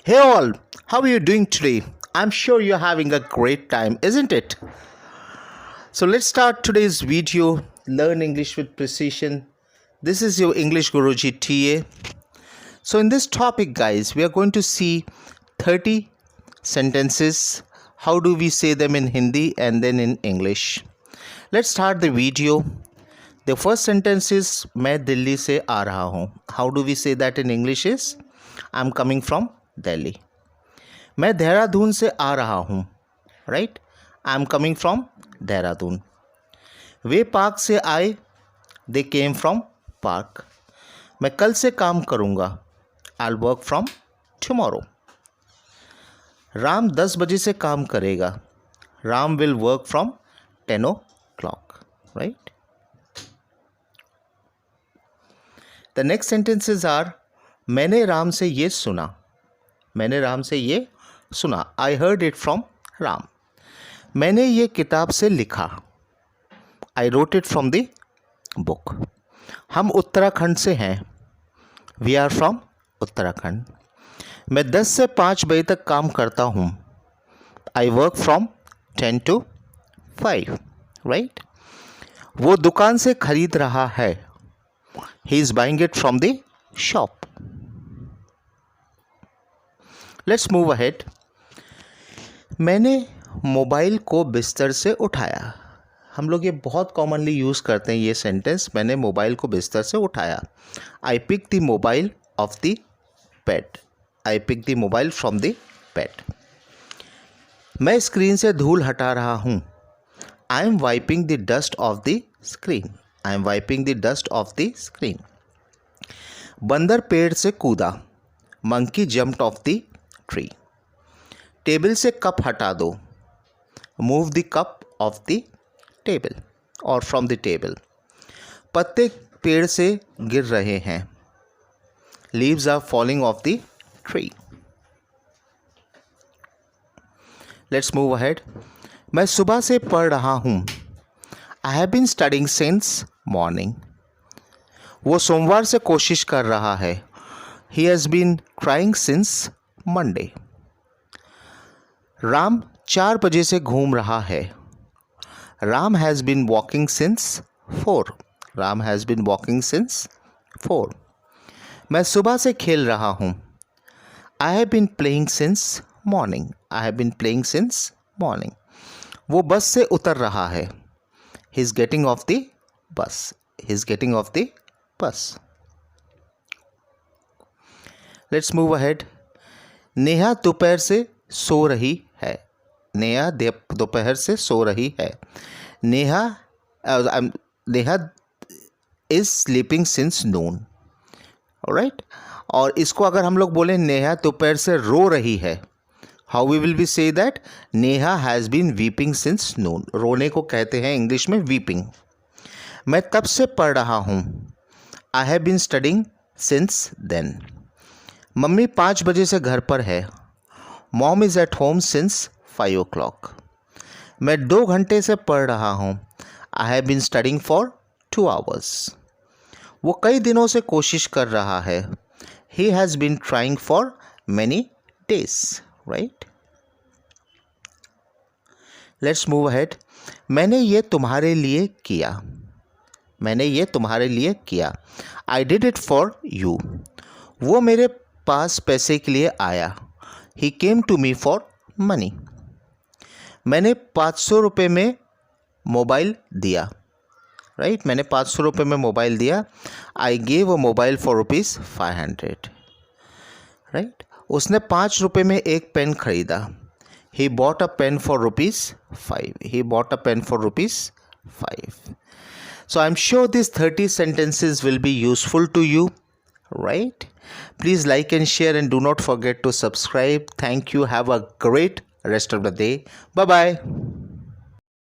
Hey all, how are you doing today? I'm sure you're having a great time, isn't it? So let's start today's video, Learn English with Precision. This is your English Guruji TA. So in this topic, guys, we are going to see 30 sentences. How do we say them in Hindi and then in English? Let's start the video. The first sentence is मैं दिल्ली से आ रहा हूँ. How do we say that in English is I'm coming from Delhi. मैं देहरादून से आ रहा हूँ. Right? I'm coming from Dehradun. Way park से आए. They came from park. मैं कल से काम करूँगा. I'll work from tomorrow. Ram 10 बजे से काम करेगा. Ram will work from 10 o'clock. Right? The next sentences are मैंने राम से ये सुना. मैंने राम से ये सुना. I heard it from Ram. मैंने ये किताब से लिखा. I wrote it from the book. हम उत्तराखंड से हैं. We are from Uttarakhand. मैं 10 से 5 बजे तक काम करता हूँ. I work from 10 to 5. Right? वो दुकान से खरीद रहा है. He is buying it from the shop. Let's move ahead. मैंने मोबाइल को बिस्तर से उठाया. हम लोग ये बहुत कॉमनली यूज़ करते हैं ये सेंटेंस. मैंने मोबाइल को बिस्तर से उठाया. I picked the mobile off the bed. I picked the mobile from the bed. मैं स्क्रीन से धूल हटा रहा हूँ. I am wiping the dust off the screen. I am wiping the dust off the screen. बंदर पेड़ से कूदा. Monkey jumped off the tree. Table से कप हटा दो. Move the cup off the table or from the table. पत्ते पेड़ से गिर रहे हैं. Leaves are falling off the tree. Let's move ahead. मैं सुबह से पढ़ रहा हूँ. I have been studying since morning. वो सोमवार से कोशिश कर रहा है. He has been trying since Monday. Ram 4 बजे से घूम रहा है. Ram has been walking since 4. Ram has been walking since 4. मैं सुबह से खेल रहा हूँ. I have been playing since morning. I have been playing since morning. वो बस से उतर रहा है. He's getting off the bus. He's getting off the bus. Let's move ahead. Neha दोपहर से सो रही है. नेहा दोपहर से सो रही है. Neha is sleeping since noon. Alright? और इसको अगर हम लोग बोलें नेहा दोपहर से रो रही है. How we will be say that? Neha has been weeping since noon. रोने को कहते हैं इंग्लिश में weeping. मैं तब से पढ़ रहा हूँ. I have been studying since then. Mummy 5 बजे से घर पर है. Mom is at home since 5 o'clock. मैं 2 घंटे से पढ़ रहा हूँ. I have been studying for 2 hours. वो कई दिनों से कोशिश कर रहा है. He has been trying for many days. Right? Let's move ahead. मैंने ये तुम्हारे लिए किया. मैंने ये तुम्हारे लिए किया. I did it for you. वो मेरे पास पैसे के लिए आया. He came to me for money. मैंने 500 रुपये में मोबाइल दिया. Right? मैंने 500 रुपये में मोबाइल दिया. I gave a mobile for rupees 500. Right? उसने 5 रुपये में एक पेन खरीदा. He bought a pen for rupees 5. He bought a pen for rupees 5. So I'm sure these 30 sentences will be useful to you. Right? Please like and share and do not forget to subscribe. Thank you. Have a great rest of the day. Bye-bye.